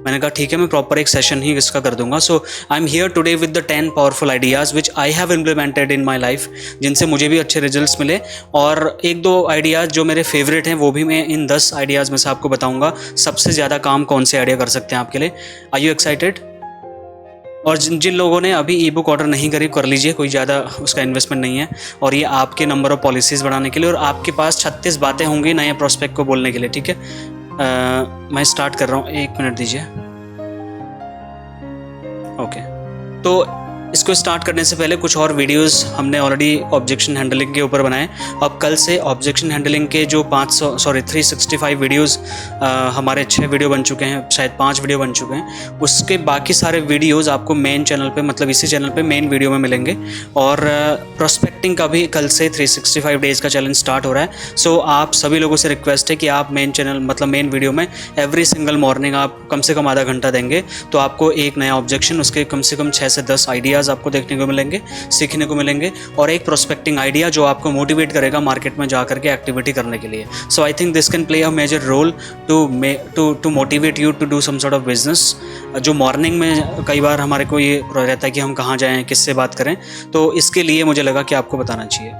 मैंने कहा ठीक है, मैं प्रॉपर एक सेशन ही इसका कर दूंगा। So I am here today with the 10 powerful ideas which I have implemented in my life, जिनसे मुझे भी अच्छे रिजल्ट्स मिले। और एक दो आइडियाज़ जो मेरे फेवरेट हैं वो भी मैं इन 10 आइडियाज़ में से आपको बताऊंगा, सबसे ज़्यादा काम कौन से आइडिया कर सकते हैं आपके लिए। Are you excited? और जिन जिन लोगों ने अभी ई बुक ऑर्डर नहीं करी, कर लीजिए, कोई ज़्यादा उसका इन्वेस्टमेंट नहीं है। और ये आपके नंबर ऑफ पॉलिसीज़ बढ़ाने के लिए, और आपके पास 36 बातें होंगी नए प्रोस्पेक्ट को बोलने के लिए, ठीक है। मैं स्टार्ट कर रहा हूँ, 1 मिनट दीजिए। ओके, तो इसको स्टार्ट करने से पहले कुछ और वीडियोस हमने ऑलरेडी ऑब्जेक्शन हैंडलिंग के ऊपर बनाए। अब कल से ऑब्जेक्शन हैंडलिंग के जो 365 वीडियोस हमारे 6 वीडियो बन चुके हैं, शायद 5 वीडियो बन चुके हैं, उसके बाकी सारे वीडियोस आपको मेन चैनल पे, मतलब इसी चैनल पे मेन वीडियो में मिलेंगे। और प्रोस्पेक्टिंग का भी कल से 365 डेज़ का चैलेंज स्टार्ट हो रहा है। सो आप सभी लोगों से रिक्वेस्ट है कि आप मेन चैनल, मतलब मेन वीडियो में एवरी सिंगल मॉर्निंग आप कम से कम आधा घंटा देंगे, तो आपको एक नया ऑब्जेक्शन, उसके कम से कम 6 से 10 आइडियाज़ आपको देखने को मिलेंगे, सीखने को मिलेंगे, और एक प्रोस्पेक्टिंग आइडिया जो आपको मोटिवेट करेगा मार्केट में जा करके एक्टिविटी करने के लिए। So I think this can play a major role to motivate you to do some sort of business. जो मॉर्निंग में कई बार हमारे को ये रहता है कि हम कहाँ जाएं, किससे बात करें, तो इसके लिए मुझे लगा कि आपको बताना चाहिए।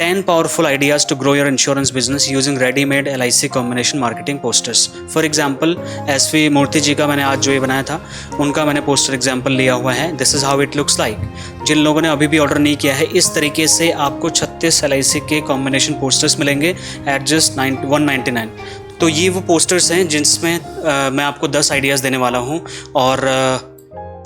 10 powerful ideas to grow your insurance business using ready-made LIC combination marketing posters. For example, SV मूर्ति जी का मैंने आज जो ये बनाया था, उनका मैंने पोस्टर एग्जाम्पल लिया हुआ है। This is how it looks like. जिन लोगों ने अभी भी ऑर्डर नहीं किया है, इस तरीके से आपको 36 LIC के कॉम्बिनेशन पोस्टर्स मिलेंगे एट जस्ट 199। तो ये वो पोस्टर्स हैं जिसमें मैं आपको 10 आइडियाज़ देने वाला हूँ, और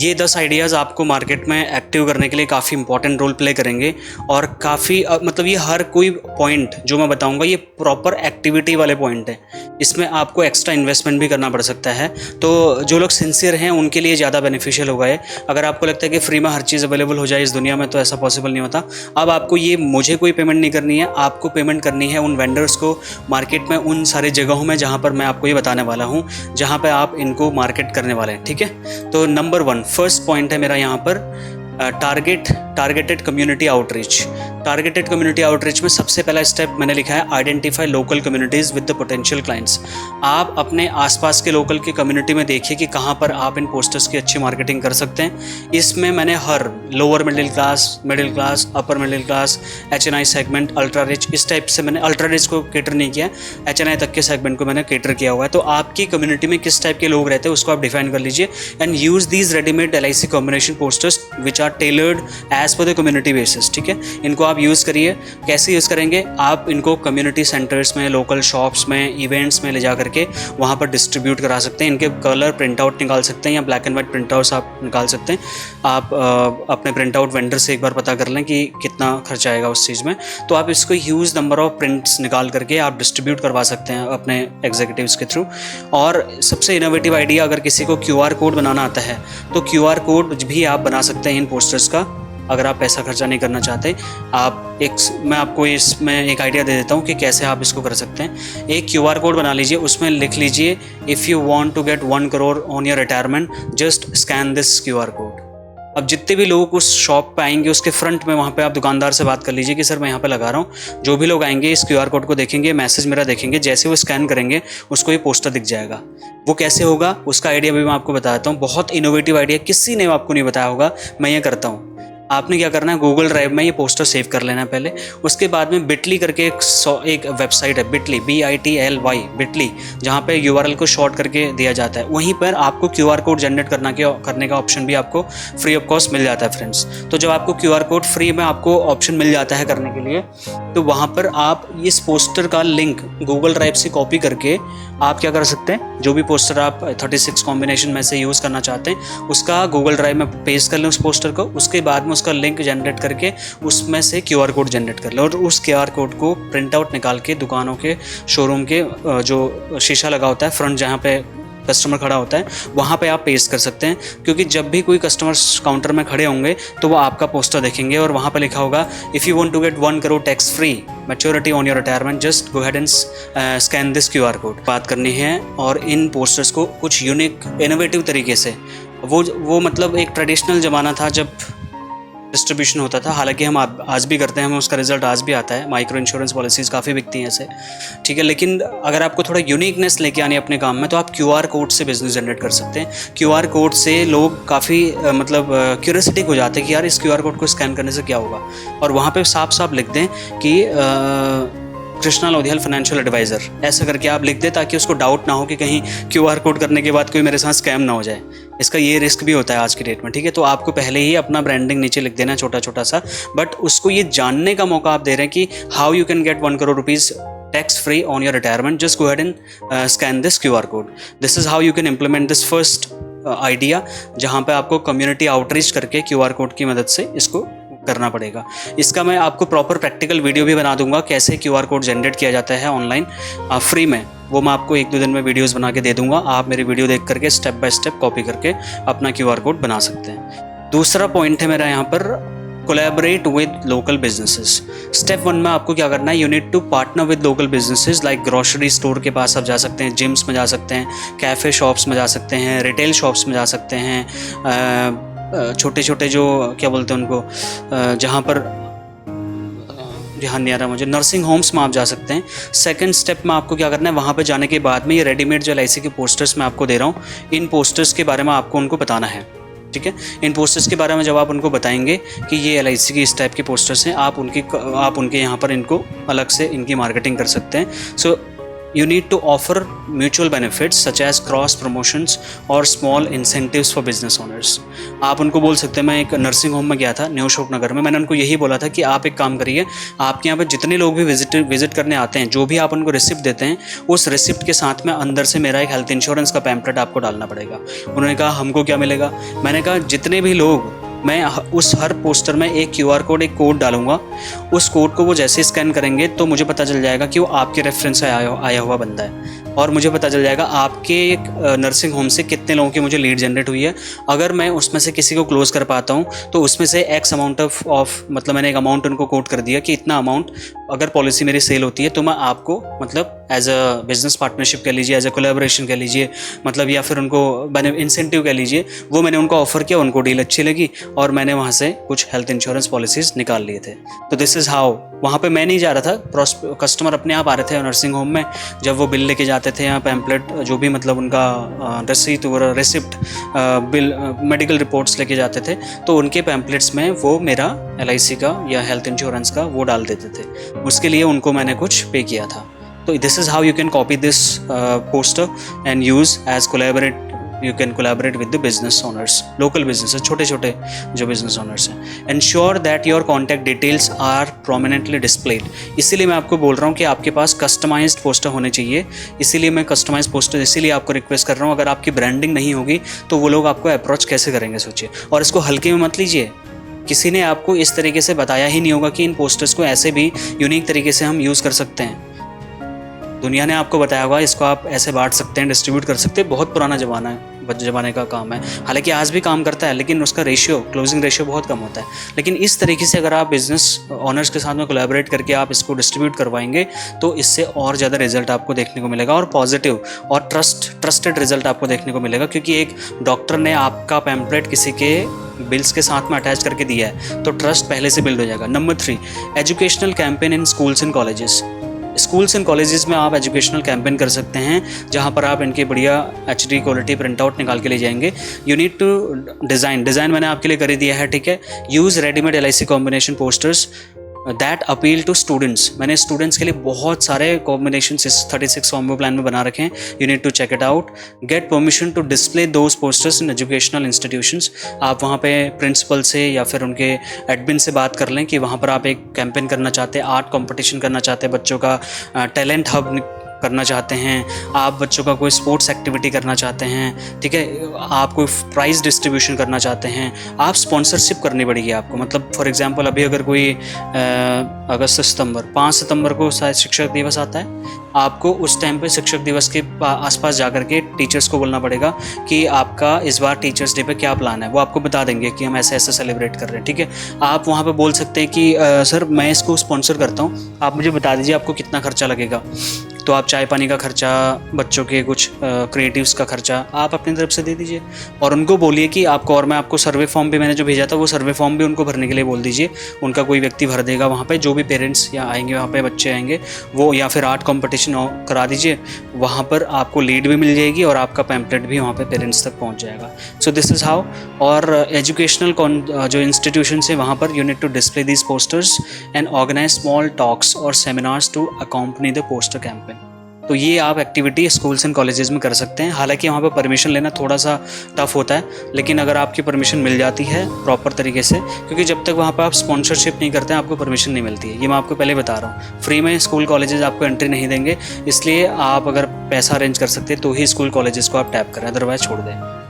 ये 10 आइडियाज़ आपको मार्केट में एक्टिव करने के लिए काफ़ी इंपॉर्टेंट रोल प्ले करेंगे। और काफ़ी मतलब ये हर कोई पॉइंट जो मैं बताऊंगा ये प्रॉपर एक्टिविटी वाले पॉइंट है, इसमें आपको एक्स्ट्रा इन्वेस्टमेंट भी करना पड़ सकता है। तो जो लोग सिंसियर हैं उनके लिए ज़्यादा बेनिफिशियल होगा ये। अगर आपको लगता है कि फ्री में हर चीज़ अवेलेबल हो जाए इस दुनिया में, तो ऐसा पॉसिबल नहीं होता। अब आपको ये, मुझे कोई पेमेंट नहीं करनी है, आपको पेमेंट करनी है उन वेंडर्स को मार्केट में, उन सारे जगहों में जहाँ पर मैं आपको ये बताने वाला हूँ, जहाँ पर आप इनको मार्केट करने वाले हैं, ठीक है। तो नंबर 1 फर्स्ट पॉइंट है मेरा यहाँ पर targeted community outreach. Targeted community outreach में सबसे पहला स्टेप मैंने लिखा है identify local communities with the potential clients. आप अपने आसपास के लोकल की कम्युनिटी में देखिए कि कहाँ पर आप इन पोस्टर्स की अच्छी मार्केटिंग कर सकते हैं। इसमें मैंने हर lower middle class, upper middle class, HNI segment, ultra rich, इस टाइप से मैंने अल्ट्रा रिच को केटर नहीं किया, HNI तक के सेगमेंट को मैंने केटर किया हुआ है। तो आपकी कम्युनिटी में किस टाइप के लोग रहते हैं उसको आप डिफाइन कर लीजिए and use these readymade LIC combination posters which are tailored as per the community basis, ठीक है। इनको आप यूज़ करिए। कैसे यूज़ करेंगे? आप इनको कम्युनिटी सेंटर्स में, लोकल शॉप्स में, इवेंट्स में ले जा करके वहाँ पर डिस्ट्रीब्यूट करा सकते हैं। इनके कलर प्रिंट आउट निकाल सकते हैं, या black and white print outs आप निकाल सकते हैं। आप अपने प्रिंट आउट वेंडर से एक बार पता कर लें कि कितना खर्चा आएगा उस चीज़ में, तो आप इसको ह्यूज नंबर ऑफ प्रिंट्स निकाल करके आप डिस्ट्रीब्यूट करवा सकते हैं अपने एग्जीक्यूटिव्स के थ्रू। और सबसे इनोवेटिव आइडिया, अगर किसी को QR कोड बनाना आता है तो QR कोड भी आप बना सकते हैं इन पोस्टर्स का, अगर आप पैसा खर्चा नहीं करना चाहते। मैं आपको इसमें एक आइडिया दे देता हूँ कि कैसे आप इसको कर सकते हैं। एक QR कोड बना लीजिए, उसमें लिख लीजिए if you want to get 1 crore on your retirement just scan this QR code. अब जितने भी लोग उस शॉप पे आएंगे उसके फ्रंट में, वहाँ पे आप दुकानदार से बात कर लीजिए कि सर मैं यहाँ पे लगा रहा हूँ। जो भी लोग आएंगे इस QR कोड को देखेंगे, मैसेज मेरा देखेंगे, जैसे वो स्कैन करेंगे उसको ये पोस्टर दिख जाएगा। वो कैसे होगा उसका आइडिया भी मैं आपको बताता हूँ। बहुत इनोवेटिव आइडिया, किसी ने आपको नहीं बताया होगा, मैं ये करता हूँ। आपने क्या करना है, गूगल ड्राइव में ये पोस्टर सेव कर लेना है पहले। उसके बाद में बिटली करके एक वेबसाइट है, बिटली BITLY बिटली, जहाँ पे URL को शॉर्ट करके दिया जाता है। वहीं पर आपको QR कोड जनरेट करने का ऑप्शन भी आपको फ्री ऑफ कॉस्ट मिल जाता है फ्रेंड्स। तो जब आपको QR कोड फ्री में आपको ऑप्शन मिल जाता है करने के लिए, तो वहाँ पर आप इस पोस्टर का लिंक गूगल ड्राइव से कॉपी करके आप क्या कर सकते हैं, जो भी पोस्टर आप 36 कॉम्बिनेशन में से यूज़ करना चाहते हैं उसका गूगल ड्राइव में पेस्ट कर लें उस पोस्टर को। उसके बाद में उसका लिंक जनरेट करके उसमें से QR कोड जनरेट कर लें, और उस QR कोड को प्रिंट आउट निकाल के दुकानों के, शोरूम के जो शीशा लगा होता है फ्रंट, जहाँ पे कस्टमर खड़ा होता है, वहाँ पे आप पेस्ट कर सकते हैं। क्योंकि जब भी कोई कस्टमर काउंटर में खड़े होंगे तो वो आपका पोस्टर देखेंगे और वहाँ पे लिखा होगा if you want to get 1 crore tax free maturity on your retirement just go ahead and scan this QR code. बात करनी है और इन पोस्टर्स को कुछ यूनिक इनोवेटिव तरीके से, वो मतलब एक ट्रेडिशनल ज़माना था जब डिस्ट्रीब्यूशन होता था, हालांकि हम आज भी करते हैं, हमें उसका रिजल्ट आज भी आता है। माइक्रो इंश्योरेंस पॉलिसीज़ काफ़ी बिकती हैं ऐसे, ठीक है। लेकिन अगर आपको थोड़ा यूनिकनेस लेके आनी है अपने काम में, तो आप QR कोड से बिजनेस जनरेट कर सकते हैं। QR कोड से लोग काफ़ी मतलब क्यूरियोसिटी हो जाते हैं कि यार इस QR कोड को स्कैन करने से क्या होगा, और वहाँ पे साफ साफ लिख दें कि कृष्णा लोधियाल फाइनेंशियल एडवाइज़र, ऐसा करके आप लिख दें, ताकि उसको डाउट ना हो कि कहीं QR कोड करने के बाद कोई मेरे साथ स्कैम ना हो जाए। इसका ये रिस्क भी होता है आज की डेट में, ठीक है। तो आपको पहले ही अपना ब्रांडिंग नीचे लिख देना छोटा छोटा सा, बट उसको ये जानने का मौका आप दे रहे हैं कि how you can get 1 crore rupees tax free on your retirement. Just go ahead and scan this QR code. This is how you can implement this first idea, जहाँ पे आपको कम्युनिटी आउटरीच करके QR कोड की मदद से इसको करना पड़ेगा। इसका मैं आपको प्रॉपर प्रैक्टिकल वीडियो भी बना दूंगा, कैसे QR कोड जनरेट किया जाता है ऑनलाइन फ्री में। वो मैं आपको 1-2 दिन में वीडियोस बना के दे दूंगा, आप मेरी वीडियो देख करके स्टेप बाय स्टेप कॉपी करके अपना QR कोड बना सकते हैं। दूसरा पॉइंट है मेरा यहाँ पर, collaborate with local businesses. Step 1 में आपको क्या करना है, you need to partner with local businesses, like grocery store के पास आप जा सकते हैं, जिम्स में जा सकते हैं, कैफ़े शॉप्स में जा सकते हैं, रिटेल शॉप्स में जा सकते हैं, छोटे छोटे जो क्या बोलते हैं उनको, जहाँ पर ध्यान नहीं आ रहा मुझे, नर्सिंग होम्स में आप जा सकते हैं। सेकंड स्टेप में आपको क्या करना है, वहाँ पे जाने के बाद में ये रेडीमेड जो LIC के पोस्टर्स मैं आपको दे रहा हूँ, इन पोस्टर्स के बारे में आपको उनको बताना है, ठीक है। इन पोस्टर्स के बारे में जब आप उनको बताएंगे कि ये LIC की इस टाइप के पोस्टर्स हैं, आप उनके यहाँ पर इनको अलग से इनकी मार्केटिंग कर सकते हैं। सो you need to offer mutual benefits such as cross promotions और small incentives for business owners. आप उनको बोल सकते हैं, मैं एक नर्सिंग होम में गया था न्यू अशोक नगर में, मैंने उनको यही बोला था कि आप एक काम करिए, आपके यहाँ पे जितने लोग भी विजिट करने आते हैं, जो भी आप उनको रिसिप्ट देते हैं, उस रिसिप्ट के साथ में अंदर से मेरा एक हेल्थ इंश्योरेंस का पैम्पलेट आपको डालना पड़ेगा। उन्होंने कहा हमको क्या मिलेगा? मैंने कहा जितने भी लोग, मैं उस हर पोस्टर में एक QR कोड, एक कोड डालूंगा, उस कोड को वो जैसे स्कैन करेंगे तो मुझे पता चल जाएगा कि वो आपके रेफरेंस से आया हुआ बंदा है, और मुझे पता चल जाएगा आपके एक नर्सिंग होम से कितने लोगों की मुझे लीड जनरेट हुई है। अगर मैं उसमें से किसी को क्लोज कर पाता हूँ तो उसमें से एक्स अमाउंट ऑफ मतलब मैंने एक अमाउंट उनको कोट कर दिया कि इतना अमाउंट अगर पॉलिसी मेरी सेल होती है तो मैं आपको मतलब एज अ बिजनेस पार्टनरशिप कह लीजिए, एज अ कोलैबोरेशन कह लीजिए, मतलब या फिर उनको इंसेंटिव कह लीजिए, वो मैंने उनको ऑफर किया, उनको डील अच्छी लगी और मैंने वहाँ से कुछ हेल्थ इंश्योरेंस पॉलिसीज़ निकाल लिए थे। तो दिस इज़ हाउ, वहाँ पे मैं नहीं जा रहा था, कस्टमर अपने आप आ रहे थे नर्सिंग होम में, जब वो बिल लेके जाते थे या पैम्पलेट जो भी मतलब उनका रसीद वगैरह रिसिप्ट बिल मेडिकल रिपोर्ट्स लेके जाते थे, तो उनके पैम्पलेट्स में वो मेरा LIC का या हेल्थ इंश्योरेंस का वो डाल देते थे, उसके लिए उनको मैंने कुछ पे किया था। तो this is how you can copy this poster and use as collaborate, you can collaborate with the business owners, local business, छोटे छोटे जो बिजनेस ओनर्स हैं। Ensure that your contact details are prominently displayed. इसीलिए मैं आपको बोल रहा हूँ कि आपके पास कस्टमाइज्ड पोस्टर होने चाहिए, इसीलिए मैं कस्टमाइज पोस्टर इसीलिए आपको रिक्वेस्ट कर रहा हूँ। अगर आपकी ब्रांडिंग नहीं होगी तो वो लोग आपको अप्रोच कैसे करेंगे, सोचिए। और इसको हल्के में मत लीजिए, किसी ने आपको इस तरीके से बताया ही नहीं होगा कि इन पोस्टर्स को ऐसे भी यूनिक तरीके से हम यूज़ कर सकते हैं। दुनिया ने आपको बताया होगा इसको आप ऐसे बांट सकते हैं, डिस्ट्रीब्यूट कर सकते हैं। बहुत पुराना ज़माना है, ज़माने का काम है, हालांकि आज भी काम करता है, लेकिन उसका क्लोजिंग रेशियो बहुत कम होता है। लेकिन इस तरीके से अगर आप बिजनेस ऑनर्स के साथ में कोलैबोरेट करके आप इसको डिस्ट्रीब्यूट करवाएंगे तो इससे और ज़्यादा रिजल्ट आपको देखने को मिलेगा, और पॉजिटिव और ट्रस्टेड रिजल्ट आपको देखने को मिलेगा, क्योंकि एक डॉक्टर ने आपका पैम्पलेट किसी के बिल्स के साथ में अटैच करके दिया है तो ट्रस्ट पहले से बिल्ड हो जाएगा। Number 3, educational campaign in schools and colleges. Schools and colleges में आप एजुकेशनल कैंपेन कर सकते हैं, जहां पर आप इनके बढ़िया HD क्वालिटी प्रिंट आउट निकाल के ले जाएंगे। यू नीड टू डिज़ाइन मैंने आपके लिए कर ही दिया है, ठीक है। Use readymade LIC combination posters that appeal to students. मैंने स्टूडेंट्स के लिए बहुत सारे कॉम्बिनेशन 36 कॉम्बो प्लान में बना रखे हैं, you need to check it out. Get permission to display those posters in educational institutions. आप वहाँ पे प्रिंसिपल से या फिर उनके एडमिन से बात कर लें कि वहाँ पर आप एक कैंपेन करना चाहते हैं, आर्ट कॉम्पिटिशन करना चाहते हैं, बच्चों का टैलेंट हब करना चाहते हैं, आप बच्चों का कोई स्पोर्ट्स एक्टिविटी करना चाहते हैं, ठीक है, आप कोई प्राइज़ डिस्ट्रीब्यूशन करना चाहते हैं, आप स्पॉन्सरशिप करनी पड़ेगी आपको। मतलब फॉर एग्जांपल अभी अगर कोई अगस्त सितंबर 5 सितंबर को शायद शिक्षक दिवस आता है, आपको उस टाइम पे शिक्षक दिवस के आसपास जाकर के टीचर्स को बोलना पड़ेगा कि आपका इस बार टीचर्स डे पे क्या प्लान है। वो आपको बता देंगे कि हम ऐसे ऐसे सेलिब्रेट कर रहे हैं, ठीक है। आप वहाँ पे बोल सकते हैं कि सर मैं इसको स्पॉन्सर करता हूँ, आप मुझे बता दीजिए आपको कितना खर्चा लगेगा। तो आप चाय पानी का खर्चा, बच्चों के कुछ क्रिएटिव्स का खर्चा आप अपनी तरफ से दे दीजिए। और उनको बोलिए कि आपको, और मैं आपको सर्वे फॉर्म भी मैंने जो भेजा था वो सर्वे फॉर्म भी उनको भरने के लिए बोल दीजिए। उनका कोई व्यक्ति भर देगा वहाँ पे, जो भी पेरेंट्स या आएंगे वहाँ पे, बच्चे आएंगे वो, या फिर आर्ट कॉम्पिटिशन करा दीजिए। वहाँ पर आपको लीड भी मिल जाएगी और आपका पैम्पलेट भी वहाँ पे पेरेंट्स तक पहुँच जाएगा। So this is how. और एजुकेशनल जो इंस्टीट्यूशन है वहाँ पर you need to display these posters and organise small talks और seminars to accompany the poster campaign. तो ये आप एक्टिविटी स्कूल्स एंड कॉलेजेस में कर सकते हैं। हालांकि वहाँ पे परमिशन लेना थोड़ा सा टफ होता है, लेकिन अगर आपकी परमिशन मिल जाती है प्रॉपर तरीके से, क्योंकि जब तक वहाँ पे आप स्पॉन्सरशिप नहीं करते हैं आपको परमिशन नहीं मिलती है। ये मैं आपको पहले बता रहा हूँ, फ्री में स्कूल कॉलेजेस आपको एंट्री नहीं देंगे। इसलिए आप अगर पैसा अरेंज कर सकते हैं तो ही स्कूल कॉलेजेस को आप टैप करें, अदरवाइज छोड़ दें।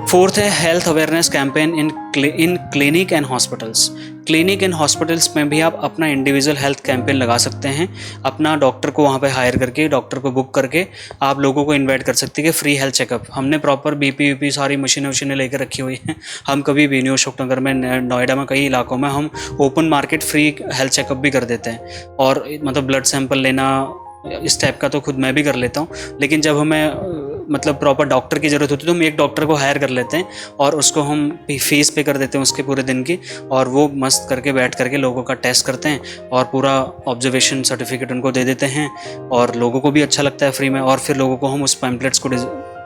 फोर्थ है health awareness campaign in clinic and hospitals. Clinic and hospitals में भी आप अपना इंडिविजुअल हेल्थ कैंपेन लगा सकते हैं। अपना डॉक्टर को वहाँ पे हायर करके, डॉक्टर को बुक करके आप लोगों को इनवाइट कर सकते हैं कि फ्री हेल्थ चेकअप। हमने प्रॉपर बीपी वीपी सारी मशीनें लेकर रखी हुई हैं। हम कभी भी न्यू अशोकनगर में, नोएडा में, कई इलाकों में हम open market free health checkup भी कर देते हैं। और मतलब ब्लड सैंपल लेना इस टाइप का तो खुद मैं भी कर लेता हूँ, लेकिन जब हमें मतलब प्रॉपर डॉक्टर की ज़रूरत होती है तो हम एक डॉक्टर को हायर कर लेते हैं और उसको हम फीस पे कर देते हैं उसके पूरे दिन की, और वो मस्त करके बैठ करके लोगों का टेस्ट करते हैं और पूरा ऑब्जर्वेशन सर्टिफिकेट उनको दे देते हैं। और लोगों को भी अच्छा लगता है फ्री में। और फिर लोगों को हम उस पैम्पलेट्स को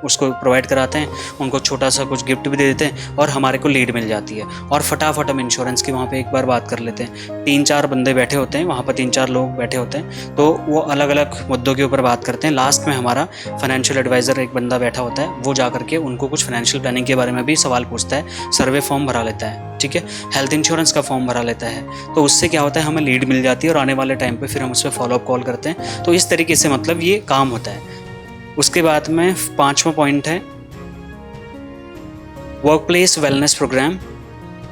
उसको प्रोवाइड कराते हैं, उनको छोटा सा कुछ गिफ्ट भी दे देते हैं और हमारे को लीड मिल जाती है। और फटाफट हम इंश्योरेंस की वहाँ पे एक बार बात कर लेते हैं। 3-4 बंदे बैठे होते हैं वहाँ पर, 3-4 लोग बैठे होते हैं, तो वो अलग अलग मुद्दों के ऊपर बात करते हैं। लास्ट में हमारा फाइनेंशियल एडवाइज़र एक बंदा बैठा होता है, वो जा करके उनको कुछ फाइनेंशियल प्लानिंग के बारे में भी सवाल पूछता है, सर्वे फॉर्म भरा लेता है, ठीक है, हेल्थ इंश्योरेंस का फॉर्म भरा लेता है। तो उससे क्या होता है, हमें लीड मिल जाती है और आने वाले टाइम पे फिर हम उस पर फॉलोअप कॉल करते हैं। तो इस तरीके से मतलब ये काम होता है। उसके बाद में 5वां पॉइंट है workplace wellness programme.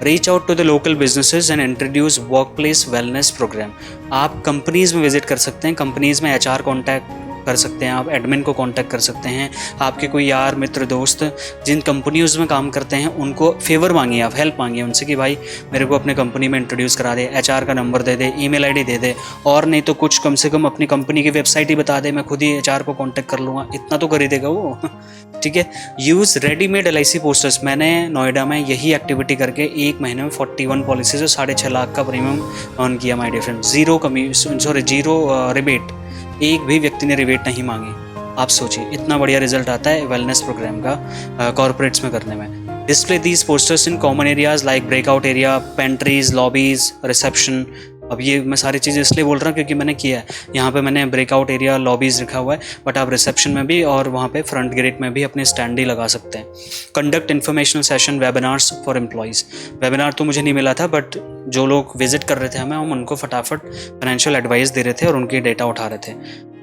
Reach out to the local businesses and introduce workplace wellness programme. आप कंपनीज में विजिट कर सकते हैं, कंपनीज में HR कॉन्टैक्ट कर सकते हैं, आप एडमिन को कांटेक्ट कर सकते हैं। आपके कोई यार मित्र दोस्त जिन कंपनीज में काम करते हैं उनको फेवर मांगिए, आप हेल्प मांगिए उनसे कि भाई मेरे को अपने कंपनी में इंट्रोड्यूस करा दे, HR का नंबर दे दे, ईमेल आईडी दे दे, और नहीं तो कुछ कम से कम अपनी कंपनी की वेबसाइट ही बता दे, मैं खुद ही HR को कांटेक्ट कर लूँगा, इतना तो कर ही देगा वो। ठीक है। Use readymade LIC posters. मैंने नोएडा में यही एक्टिविटी करके 1 महीने में 41 पॉलिसीज और 6.5 लाख का प्रीमियम अर्न किया my dear friend. Zero rebate, एक भी व्यक्ति ने रिबेट नहीं मांगी। आप सोचिए इतना बढ़िया रिजल्ट आता है वेलनेस प्रोग्राम का कॉर्पोरेट्स में करने में। Display these posters in common areas like breakout area, pantries, lobbies, reception. अब ये मैं सारी चीज़ें इसलिए बोल रहा हूँ क्योंकि मैंने किया है। यहाँ पे मैंने ब्रेकआउट एरिया, लॉबीज़ लिखा हुआ है, बट आप रिसेप्शन में भी और वहाँ पे फ्रंट गेट में भी अपने स्टैंड ही लगा सकते हैं। Conduct informational session, webinars for employees. Webinar तो मुझे नहीं मिला था, बट जो लोग विजिट कर रहे थे हमें, हम उनको फटाफट फाइनेंशियल एडवाइस दे रहे थे और उनके डेटा उठा रहे थे,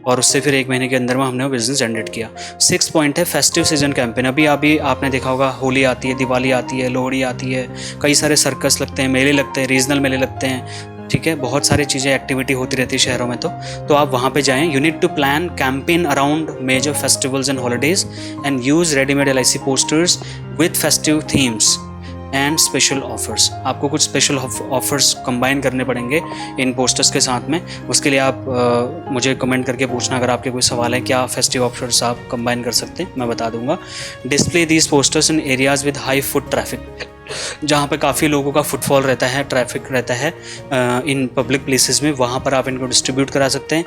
और उससे फिर 1 महीने के अंदर में हमने वो बिजनेस जनरेट किया। 6 पॉइंट है फेस्टिव सीजन कैंपेन। अभी आपने देखा होगा, होली आती है, दिवाली आती है, लोहड़ी आती है, कई सारे सर्कस लगते हैं, मेले लगते हैं, रीजनल मेले लगते हैं, ठीक है, बहुत सारी चीज़ें एक्टिविटी होती रहती है शहरों में। तो आप वहाँ पे जाएं। You need to plan campaign around major festivals and holidays and use readymade LIC posters with festive themes and special offers. आपको कुछ स्पेशल ऑफर्स कंबाइन करने पड़ेंगे इन पोस्टर्स के साथ में। उसके लिए आप मुझे कमेंट करके पूछना अगर आपके कोई सवाल है, क्या फेस्टिव ऑफर्स आप कंबाइन कर सकते हैं, मैं बता दूंगा। Display these posters in areas with high foot traffic. जहाँ पे काफ़ी लोगों का फुटफॉल रहता है, ट्रैफिक रहता है इन पब्लिक प्लेसेस में, वहाँ पर आप इनको डिस्ट्रीब्यूट करा सकते हैं।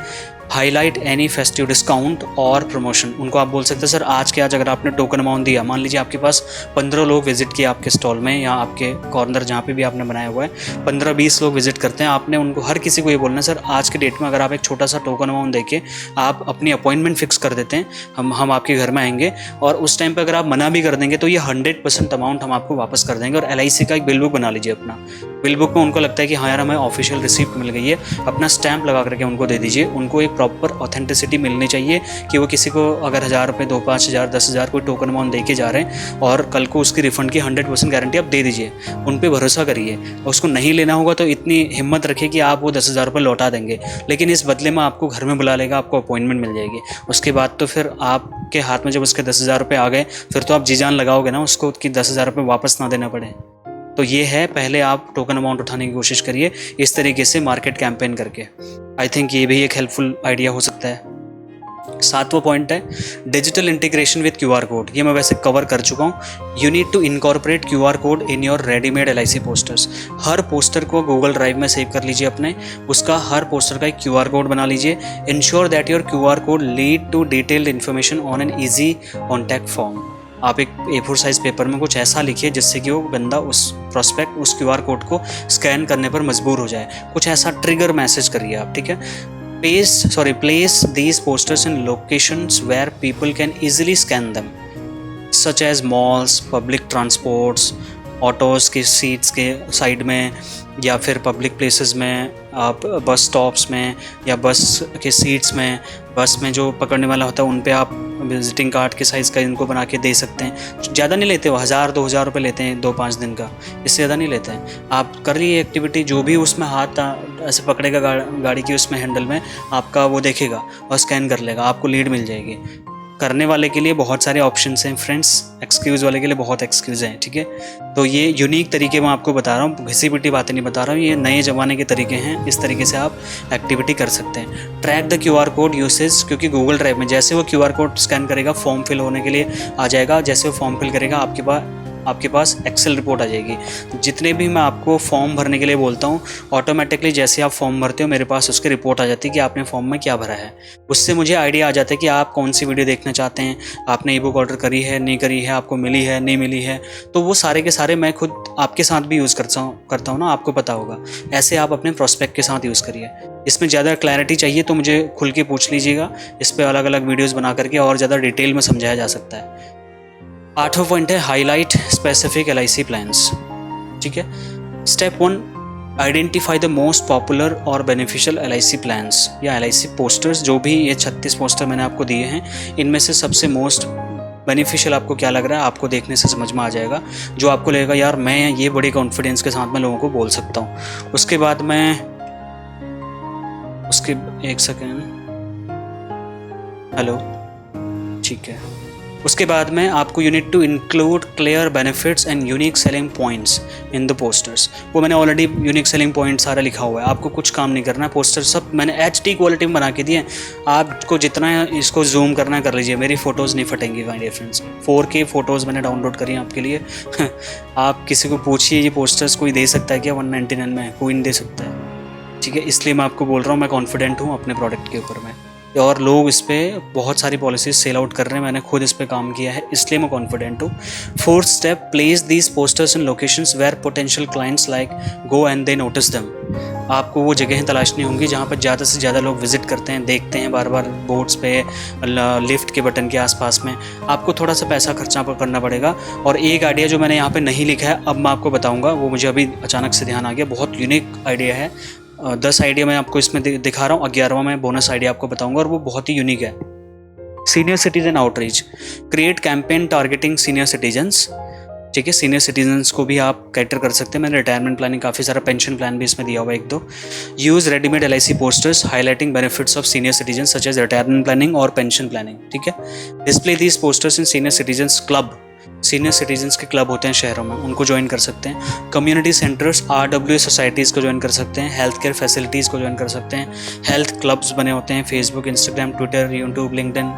हाईलाइट एनी फेस्टिव डिस्काउंट और प्रमोशन। उनको आप बोल सकते हैं सर आज के आज अगर आपने टोकन अमाउंट दिया, मान लीजिए आपके पास 15 लोग विजिट किए आपके स्टॉल में या आपके कॉर्नर जहाँ पे भी आपने बनाया हुआ है, 15-20 लोग विजिट करते हैं, आपने उनको हर किसी को ये बोलना है सर आज के डेट में अगर आप एक छोटा सा टोकन अमाउंट देके आप अपनी अपॉइंटमेंट फिक्स कर देते हैं, हम आपके घर में आएंगे, और उस टाइम पर अगर आप मना भी कर देंगे तो ये 100% अमाउंट हम आपको वापस कर देंगे। और LIC का एक बिल बुक बना लीजिए अपना। बिल बुक में उनको लगता है कि हाँ यार हमें ऑफिशियल रिसिप्ट मिल गई है, अपना स्टैंप लगा करके उनको दे दीजिए। उनको एक प्रॉपर ऑथेंटिसिटी मिलनी चाहिए कि वो किसी को अगर 1000 रुपये 2 5,000 10,000 कोई टोकन अमाउंट दे के जा रहे हैं और कल को उसकी रिफंड की 100% गारंटी आप दे दीजिए, उन पे भरोसा करिए। उसको नहीं लेना होगा तो इतनी हिम्मत रखिए कि आप वो 10,000 रुपये लौटा देंगे, लेकिन इस बदले में आपको घर में बुला लेगा, आपको अपॉइंटमेंट मिल जाएगी। उसके बाद तो फिर आपके हाथ में जब उसके 10,000 रुपये आ गए फिर तो आप जी जान लगाओगे ना उसको कि 10,000 रुपये वापस ना देना पड़े। तो ये है, पहले आप टोकन अमाउंट उठाने की कोशिश करिए इस तरीके से मार्केट कैंपेन करके। आई थिंक ये भी एक हेल्पफुल आइडिया हो सकता है। 7वां पॉइंट है digital integration with QR code. ये मैं वैसे कवर कर चुका हूँ। You need to incorporate QR code in your readymade LIC posters. हर पोस्टर को गूगल ड्राइव में सेव कर लीजिए अपने, उसका हर पोस्टर का एक QR कोड बना लीजिए। Ensure that your QR code lead to detailed information on an easy contact form. आप एक A4 साइज पेपर में कुछ ऐसा लिखिए जिससे कि वो बंदा उस प्रोस्पेक्ट उस QR कोड को स्कैन करने पर मजबूर हो जाए। कुछ ऐसा ट्रिगर मैसेज करिए आप, ठीक है। Place these posters in locations where people can easily scan them, such as malls, public transports, autos के सीट्स के साइड में, या फिर पब्लिक प्लेसेस में, आप बस स्टॉप्स में या बस के सीट्स में, बस में जो पकड़ने वाला होता है उन पे आप विजिटिंग कार्ड के साइज़ का इनको बना के दे सकते हैं। ज़्यादा नहीं लेते, वो 1000-2000 रुपये लेते हैं 2-5 दिन का, इससे ज़्यादा नहीं लेते हैं। आप कर लिए एक्टिविटी, जो भी उसमें हाथ ऐसे पकड़ेगा गाड़ी की उसमें हैंडल में, आपका वो देखेगा और स्कैन कर लेगा, आपको लीड मिल जाएगी। करने वाले के लिए बहुत सारे ऑप्शंस हैं फ्रेंड्स, एक्सक्यूज़ वाले के लिए बहुत एक्सक्यूज़ हैं, ठीक है। तो ये यूनिक तरीके मैं आपको बता रहा हूँ, घिसी पिटी बातें नहीं बता रहा हूँ, ये नए ज़माने के तरीके हैं। इस तरीके से आप एक्टिविटी कर सकते हैं। Track the QR code usage, क्योंकि गूगल ड्राइव में जैसे वो QR कोड स्कैन करेगा फॉर्म फिल होने के लिए आ जाएगा। जैसे वो फॉर्म फिल करेगा आपके पास एक्सेल रिपोर्ट आ जाएगी। जितने भी मैं आपको फॉर्म भरने के लिए बोलता हूँ, ऑटोमेटिकली जैसे आप फॉर्म भरते हो मेरे पास उसकी रिपोर्ट आ जाती है कि आपने फॉर्म में क्या भरा है। उससे मुझे आइडिया आ जाता है कि आप कौन सी वीडियो देखना चाहते हैं, आपने ई बुक ऑर्डर करी है नहीं करी है, आपको मिली है नहीं मिली है। तो वो सारे के सारे मैं खुद आपके साथ भी यूज़ करता हूँ ना, आपको पता होगा। ऐसे आप अपने प्रोस्पेक्ट के साथ यूज़ करिए। इसमें ज़्यादा क्लैरिटी चाहिए तो मुझे खुल के पूछ लीजिएगा, इस पर अलग अलग वीडियोज़ बना करके और ज़्यादा डिटेल में समझाया जा सकता है। 8वां पॉइंट है हाईलाइट स्पेसिफिक LIC प्लान्स, ठीक है। Step 1, identify the most popular और बेनिफिशियल LIC प्लान्स या LIC पोस्टर्स। जो भी ये 36 पोस्टर मैंने आपको दिए हैं, इनमें से सबसे मोस्ट बेनिफिशियल आपको क्या लग रहा है, आपको देखने से समझ में आ जाएगा। जो आपको लगेगा यार मैं ये बड़ी कॉन्फिडेंस के साथ मैं लोगों को बोल सकता हूँ। उसके बाद मैं एक सेकेंड, हेलो, ठीक है। उसके बाद में आपको you need to include clear benefits and unique selling points in the posters. वो मैंने ऑलरेडी यूनिक सेलिंग पॉइंट सारा लिखा हुआ है, आपको कुछ काम नहीं करना है। पोस्टर सब मैंने HD क्वालिटी में बना के दिए। आपको जितना इसको जूम करना है कर लीजिए, मेरी फ़ोटोज़ नहीं फटेंगी my dear friends. 4K photos मैंने डाउनलोड करी हैं आपके लिए। आप किसी को पूछिए ये पोस्टर्स कोई दे सकता है क्या 199 में? कोई नहीं दे सकता है, ठीक है। इसलिए मैं आपको बोल रहा हूँ, मैं कॉन्फिडेंट हूँ अपने प्रोडक्ट के ऊपर में, और लोग इस पर बहुत सारी पॉलिसीज सेल आउट कर रहे हैं। मैंने खुद इस पर काम किया है, इसलिए मैं कॉन्फिडेंट हूँ। 4th step, place these posters in locations where potential clients like go and they notice them. आपको वो जगहें तलाशनी होंगी जहाँ पर ज़्यादा से ज़्यादा लोग विजिट करते हैं, देखते हैं बार बार बोर्ड्स पे, लिफ्ट के बटन के आसपास में। आपको थोड़ा सा पैसा खर्चा करना पड़ेगा। और एक आइडिया जो मैंने यहाँ पे नहीं लिखा है, अब मैं आपको बताऊँगा, वो मुझे अभी अचानक से ध्यान आ गया। बहुत यूनिक आइडिया है। 10 आइडिया मैं आपको इसमें दिखा रहा हूँ, 11वां मैं बोनस आइडिया आपको बताऊंगा और वो बहुत ही यूनिक है। Senior citizen outreach, create campaign targeting senior citizens, ठीक है। सीनियर सिटीजन्स को भी आप कैटर कर सकते हैं। मैंने रिटायरमेंट प्लानिंग, काफ़ी सारा पेंशन प्लान भी इसमें दिया हुआ है 1-2। Use readymade LIC posters highlighting benefits of senior citizen such as retirement planning और पेंशन प्लानिंग, ठीक है। Display these posters in senior citizens club. Senior citizens के क्लब होते हैं शहरों में, उनको ज्वाइन कर सकते हैं। कम्युनिटी सेंटर्स, RWA सोसाइटीज़ को ज्वाइन कर सकते हैं। हेल्थ केयर फैसिलिटीज़ को ज्वाइन कर सकते हैं। हेल्थ क्लब्स बने होते हैं, Facebook, Instagram, Twitter, YouTube, LinkedIn,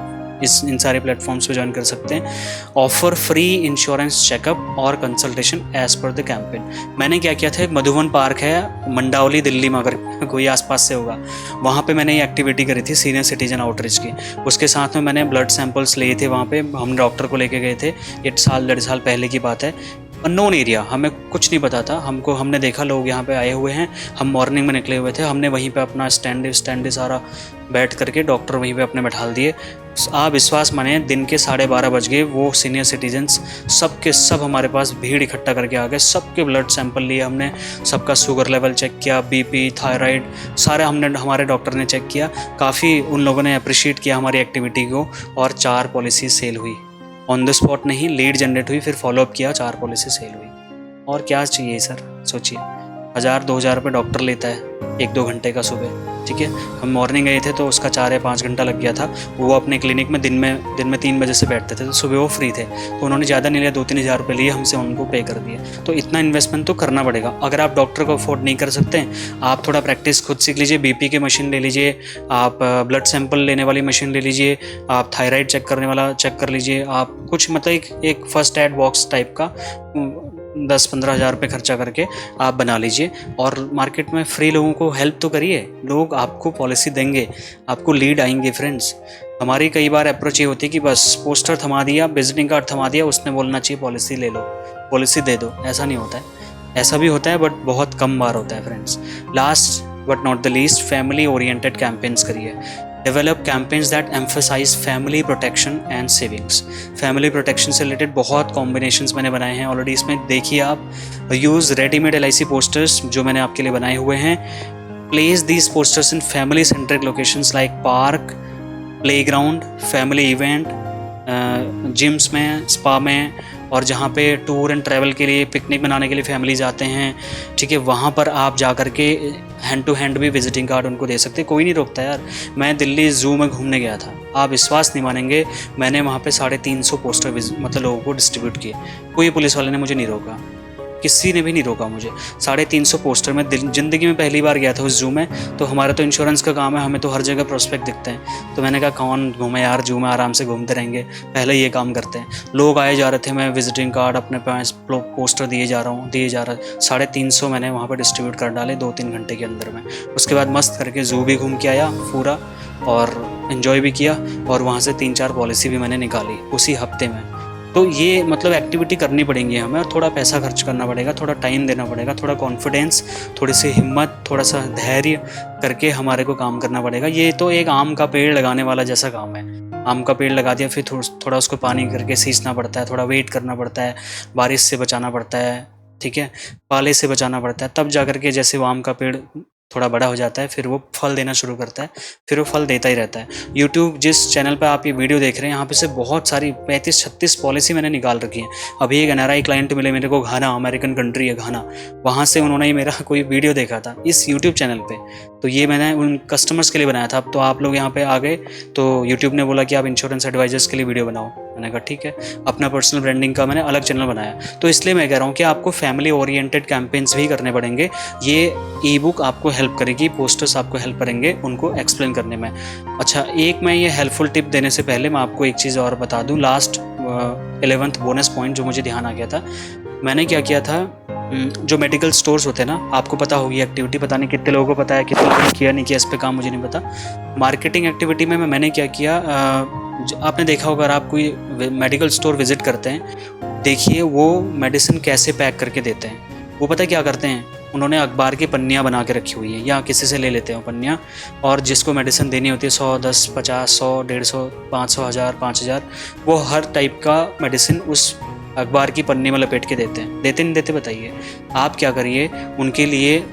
इन सारे प्लेटफॉर्म्स पे ज्वाइन कर सकते हैं। ऑफर फ्री इंश्योरेंस चेकअप और consultation as per the campaign. मैंने क्या किया था, एक मधुवन पार्क है मंडावली दिल्ली में, अगर कोई आसपास से होगा, वहाँ पे मैंने ये एक्टिविटी करी थी सीनियर सिटीजन आउटरीच की। उसके साथ में मैंने ब्लड सैंपल्स लिए थे वहाँ पे, हम डॉक्टर को लेके गए थे। 1-1.5 साल पहले की बात है। अननोन एरिया, हमें कुछ नहीं पता था। हमने देखा लोग यहाँ पे आए हुए हैं, हम मॉर्निंग में निकले हुए थे, हमने वहीं पे अपना स्टैंड सारा बैठ करके डॉक्टर वहीं पे अपने बैठा दिए। आप विश्वास माने दिन के 12:30 बज गए, वो सीनियर सिटीजन्स सब के सब हमारे पास भीड़ इकट्ठा करके आ गए। सबके ब्लड सैंपल लिए हमने, सबका शुगर लेवल चेक किया, बीपी, थायराइड, सारे हमारे डॉक्टर ने चेक किया। काफ़ी उन लोगों ने अप्रिशिएट किया हमारी एक्टिविटी को, और 4 पॉलिसी सेल हुई। ऑन द स्पॉट नहीं, लीड जनरेट हुई, फिर फॉलोअप किया, 4 पॉलिसी सेल हुई। और क्या चाहिए सर, सोचिए। 1000-2000 रुपये डॉक्टर लेता है 1-2 घंटे का सुबह, ठीक है। हम मॉर्निंग गए थे तो उसका 4 या 5 घंटा लग गया था। वो अपने क्लिनिक में दिन में 3 बजे से बैठते थे, तो सुबह वो फ्री थे, तो उन्होंने ज़्यादा नहीं लिया, 2-3 हज़ार रुपये लिए, हमसे उनको पे कर दिया। तो इतना इन्वेस्टमेंट तो करना पड़ेगा। अगर आप डॉक्टर को अफोर्ड नहीं कर सकते, आप थोड़ा प्रैक्टिस खुद सीख लीजिए। बीपी की मशीन ले लीजिए, आप ब्लड सैंपल लेने वाली मशीन ले लीजिए, आप थायराइड चेक करने वाला चेक कर लीजिए। आप कुछ मतलब एक फर्स्ट एड बॉक्स टाइप का 10-15 हज़ार रुपये खर्चा करके आप बना लीजिए, और मार्केट में फ्री लोगों को हेल्प तो करिए। लोग आपको पॉलिसी देंगे, आपको लीड आएंगे। फ्रेंड्स, हमारी कई बार अप्रोच ये होती है कि बस पोस्टर थमा दिया, विजिटिंग कार्ड थमा दिया, उसने बोलना चाहिए पॉलिसी ले लो, पॉलिसी दे दो। ऐसा नहीं होता है। ऐसा भी होता है बट बहुत कम बार होता है friends. Last but not the least, family oriented campaigns करिए। Develop campaigns that emphasise family protection and savings. Family protection से रिलेटेड बहुत कॉम्बिनेशंस मैंने बनाए हैं ऑलरेडी। इसमें देखिए आप, यूज़ रेडीमेड LIC पोस्टर्स जो मैंने आपके लिए बनाए हुए हैं। Place these posters in family centric locations like park, playground, family event, gyms में, स्पा में, और जहाँ पे टूर एंड ट्रैवल के लिए, पिकनिक मनाने के लिए फैमिली जाते हैं, ठीक है, वहाँ पर आप जा कर के हैंड टू हैंड भी विजिटिंग कार्ड उनको दे सकते। कोई नहीं रोकता यार। मैं दिल्ली ज़ू में घूमने गया था, आप विश्वास नहीं मानेंगे, मैंने वहाँ पे 350 पोस्टर मतलब लोगों को डिस्ट्रीब्यूट किए। कोई पुलिस वाले ने मुझे नहीं रोका, किसी ने भी नहीं रोका मुझे। 350 पोस्टर में ज़िंदगी में पहली बार गया था उस जू में। तो हमारा तो इंश्योरेंस का काम है, हमें तो हर जगह प्रोस्पेक्ट दिखते हैं। तो मैंने कहा कौन घूमे यार, जू में आराम से घूमते रहेंगे, पहले ये काम करते हैं। लोग आए जा रहे थे, मैं विजिटिंग कार्ड अपने पास पोस्टर दिए जा रहा। 350 मैंने वहाँ पर डिस्ट्रीब्यूट कर डाले 2-3 घंटे के अंदर में। उसके बाद मस्त करके जू भी घूम के आया पूरा, और इन्जॉय भी किया, और वहाँ से 3-4 पॉलिसी भी मैंने निकाली उसी हफ्ते में। तो ये मतलब एक्टिविटी करनी पड़ेंगी हमें, और थोड़ा पैसा खर्च करना पड़ेगा, थोड़ा टाइम देना पड़ेगा, थोड़ा कॉन्फिडेंस, थोड़ी सी हिम्मत, थोड़ा सा धैर्य करके हमारे को काम करना पड़ेगा। ये तो एक आम का पेड़ लगाने वाला जैसा काम है। आम का पेड़ लगा दिया, फिर थोड़ा उसको पानी करके सींचना पड़ता है, थोड़ा वेट करना पड़ता है, बारिश से बचाना पड़ता है, ठीक है, पाले से बचाना पड़ता है, तब जा करके जैसे वो आम का पेड़ थोड़ा बड़ा हो जाता है, फिर वो फल देना शुरू करता है, फिर वो फल देता ही रहता है। यूट्यूब जिस चैनल पे आप ये वीडियो देख रहे हैं, यहाँ पे से बहुत सारी 35-36 पॉलिसी मैंने निकाल रखी है। अभी एक NRI क्लाइंट मिले मेरे को, घाना, अमेरिकन कंट्री है घाना, वहाँ से उन्होंने ही मेरा कोई वीडियो देखा था इस यूट्यूब चैनल पे, तो ये मैंने उन कस्टमर्स के लिए बनाया था। अब तो आप लोग यहाँ पे आ गए, तो यूट्यूब ने बोला कि आप इंश्योरेंस एडवाइजर्स के लिए वीडियो बनाओ। मैंने कहा ठीक है, अपना पर्सनल ब्रांडिंग का मैंने अलग चैनल बनाया। तो इसलिए मैं कह रहा हूँ कि आपको फैमिली ओरिएंटेड कैंपेन्स भी करने पड़ेंगे। ये ई-बुक आपको हेल्प करेगी, पोस्टर्स आपको हेल्प करेंगे उनको एक्सप्लेन करने में। अच्छा, एक मैं ये हेल्पफुल टिप देने से पहले मैं आपको एक चीज़ और बता दूँ, लास्ट 11th बोनस पॉइंट जो मुझे ध्यान आ गया था। मैंने क्या किया था, जो मेडिकल स्टोर्स होते हैं ना, आपको पता होगी एक्टिविटी, पता नहीं कितने लोगों को पता है, कितने लोगों ने किया नहीं किया, इस पे काम मुझे नहीं पता। मार्केटिंग एक्टिविटी में मैंने क्या किया, आपने देखा होगा, अगर आप कोई मेडिकल स्टोर विजिट करते हैं, देखिए वो मेडिसिन कैसे पैक करके देते हैं। वो पता क्या करते हैं, उन्होंने अखबार की पन्नियाँ बना के रखी हुई है, या किसी से ले लेते हैं पन्नियाँ, और जिसको मेडिसिन देनी होती है 100, 10, 50, 100, 150, 500, 1000, 5000, वो हर टाइप का मेडिसिन उस अखबार की पन्नी में लपेट के देते हैं। देते नहीं देते बताइए? आप क्या करिए, उनके लिए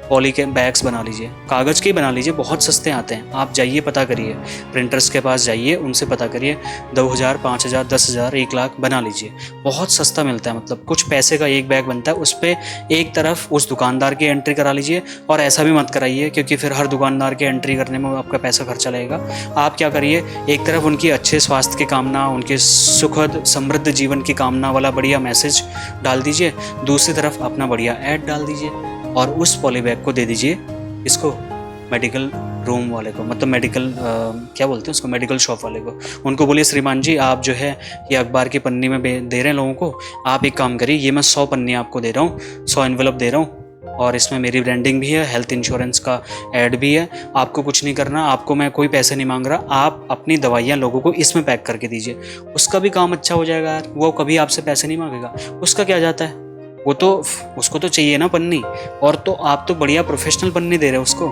पॉली के बैग्स बना लीजिए, कागज़ के ही बना लीजिए, बहुत सस्ते आते हैं। आप जाइए, पता करिए, प्रिंटर्स के पास जाइए, उनसे पता करिए, 2000, 5000, 10,000, 1 लाख बना लीजिए, बहुत सस्ता मिलता है। मतलब कुछ पैसे का एक बैग बनता है, उस पर एक तरफ उस दुकानदार की एंट्री करा लीजिए। और ऐसा भी मत कराइए, क्योंकि फिर हर दुकानदार की एंट्री करने में आपका पैसा खर्चा लगेगा। आप क्या करिए, एक तरफ उनकी अच्छे स्वास्थ्य की कामना, उनके सुखद समृद्ध जीवन की कामना वाला बढ़िया मैसेज डाल दीजिए, दूसरी तरफ अपना बढ़िया ऐड डाल दीजिए, और उस पॉली बैग को दे दीजिए इसको, मेडिकल रूम वाले को, मतलब मेडिकल क्या बोलते हैं उसको, मेडिकल शॉप वाले को। उनको बोलिए, श्रीमान जी आप जो है ये अखबार की पन्नी में दे रहे हैं लोगों को, आप एक काम करिए, ये मैं 100 पन्नी आपको दे रहा हूँ, 100 एनवेलप दे रहा हूँ, और इसमें मेरी ब्रांडिंग भी है, हेल्थ इंश्योरेंस का ऐड भी है। आपको कुछ नहीं करना, आपको मैं कोई पैसे नहीं मांग रहा, आप अपनी दवाइयाँ लोगों को इसमें पैक करके दीजिए। उसका भी काम अच्छा हो जाएगा यार, वो कभी आपसे पैसे नहीं मांगेगा। उसका क्या जाता है, वो तो उसको तो चाहिए ना पन्नी, और तो आप तो बढ़िया प्रोफेशनल पन्नी दे रहे हो उसको।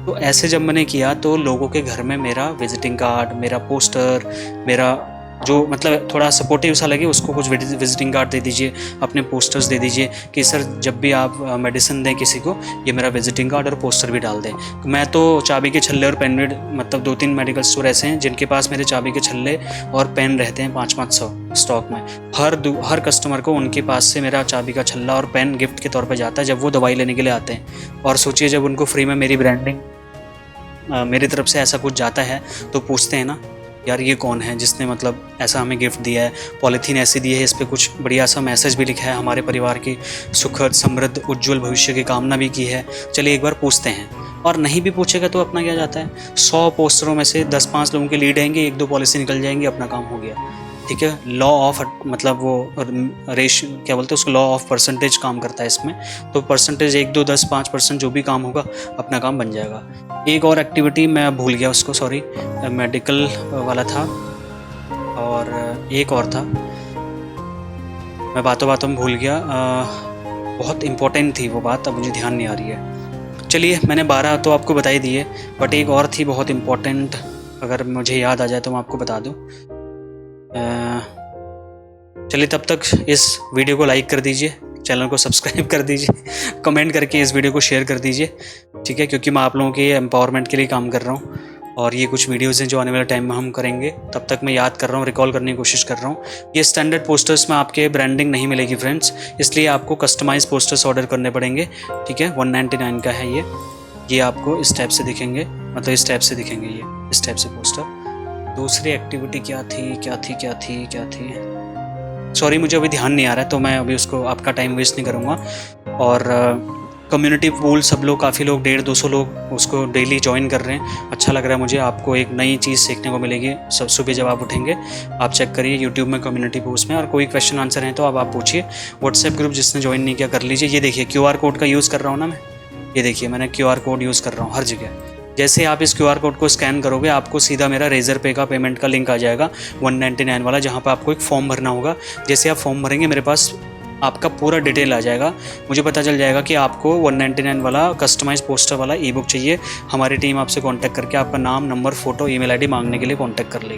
तो ऐसे जब मैंने किया तो लोगों के घर में मेरा विजिटिंग कार्ड, मेरा पोस्टर, मेरा जो मतलब थोड़ा सपोर्टिव सा लगे उसको कुछ विजिटिंग कार्ड दे दीजिए, अपने पोस्टर्स दे दीजिए कि सर जब भी आप मेडिसिन दें किसी को, ये मेरा विजिटिंग कार्ड और पोस्टर भी डाल दें। मैं तो चाबी के छल्ले और पेन भी, मतलब 2-3 मेडिकल स्टोर ऐसे हैं जिनके पास मेरे चाबी के छल्ले और पेन रहते हैं 500-500 स्टॉक में। हर कस्टमर को उनके पास से मेरा चाबी का छल्ला और पेन गिफ्ट के तौर पर जाता है जब वो दवाई लेने के लिए आते हैं। और सोचिए जब उनको फ्री में मेरी ब्रांडिंग मेरी तरफ से ऐसा कुछ जाता है तो पूछते हैं ना, यार ये कौन है जिसने मतलब ऐसा हमें गिफ्ट दिया है, पॉलीथीन ऐसी दी है, इस पर कुछ बढ़िया सा मैसेज भी लिखा है, हमारे परिवार की सुखद समृद्ध उज्जवल भविष्य की कामना भी की है। चलिए एक बार पूछते हैं। और नहीं भी पूछेगा तो अपना क्या जाता है, 100 पोस्टरों में से 10-5 लोगों के लीड आएंगे, 1-2 पॉलिसी निकल जाएंगी, अपना काम हो गया। ठीक है, लॉ ऑफ मतलब वो रेशियो क्या बोलते हैं उसको, लॉ ऑफ परसेंटेज काम करता है इसमें। तो परसेंटेज 1, 2, 10, 5% जो भी काम होगा अपना काम बन जाएगा। एक और एक्टिविटी मैं भूल गया उसको, सॉरी, मेडिकल वाला था और एक और था, मैं बातों बातों में भूल गया। बहुत इम्पोर्टेंट थी वो बात, अब मुझे ध्यान नहीं आ रही है। चलिए मैंने 12 तो आपको बता ही दिए, बट एक और थी बहुत इम्पोर्टेंट, अगर मुझे याद आ जाए तो मैं आपको बता दूँ। चलिए तब तक इस वीडियो को लाइक कर दीजिए, चैनल को सब्सक्राइब कर दीजिए, कमेंट करके इस वीडियो को शेयर कर दीजिए, ठीक है, क्योंकि मैं आप लोगों के एम्पावरमेंट के लिए काम कर रहा हूँ। और ये कुछ वीडियोज़ हैं जो आने वाले टाइम में हम करेंगे। तब तक मैं याद कर रहा हूँ, रिकॉल करने की कोशिश कर रहा हूँ। ये स्टैंडर्ड पोस्टर्स में आपके ब्रांडिंग नहीं मिलेगी फ्रेंड्स, इसलिए आपको कस्टमाइज पोस्टर्स ऑर्डर करने पड़ेंगे। ठीक है, 199 का है ये आपको इस टाइप से दिखेंगे, मतलब इस टाइप से दिखेंगे, ये इस टाइप से पोस्टर। दूसरी एक्टिविटी क्या थी, सॉरी मुझे अभी ध्यान नहीं आ रहा है, तो मैं अभी उसको आपका टाइम वेस्ट नहीं करूँगा। और कम्युनिटी पूल सब लोग, काफ़ी लोग, 150-200 लोग उसको डेली ज्वाइन कर रहे हैं। अच्छा लग रहा है मुझे, आपको एक नई चीज़ सीखने को मिलेगी सब सुबह जब आप उठेंगे। आप चेक करिए यूट्यूब में कम्युनिटी पोस्ट में, और कोई क्वेश्चन आंसर है तो अब आप पूछिए। व्हाट्सएप ग्रुप जिसने ज्वाइन नहीं किया कर लीजिए। ये देखिए QR कोड का यूज़ कर रहा हूँ ना मैं, ये देखिए मैंने QR कोड यूज़ कर रहा हूँ हर जगह। जैसे आप इस QR कोड को स्कैन करोगे आपको सीधा मेरा रेजर पे का पेमेंट का लिंक आ जाएगा 199 वाला, जहाँ पर आपको एक फॉर्म भरना होगा। जैसे आप फॉर्म भरेंगे मेरे पास आपका पूरा डिटेल आ जाएगा, मुझे पता चल जाएगा कि आपको 199 वाला कस्टमाइज पोस्टर वाला ई बुक चाहिए। हमारी टीम आपसे कांटेक्ट करके आपका नाम, नंबर, फोटो, ईमेल आईडी मांगने के लिए कांटेक्ट कर लेगी।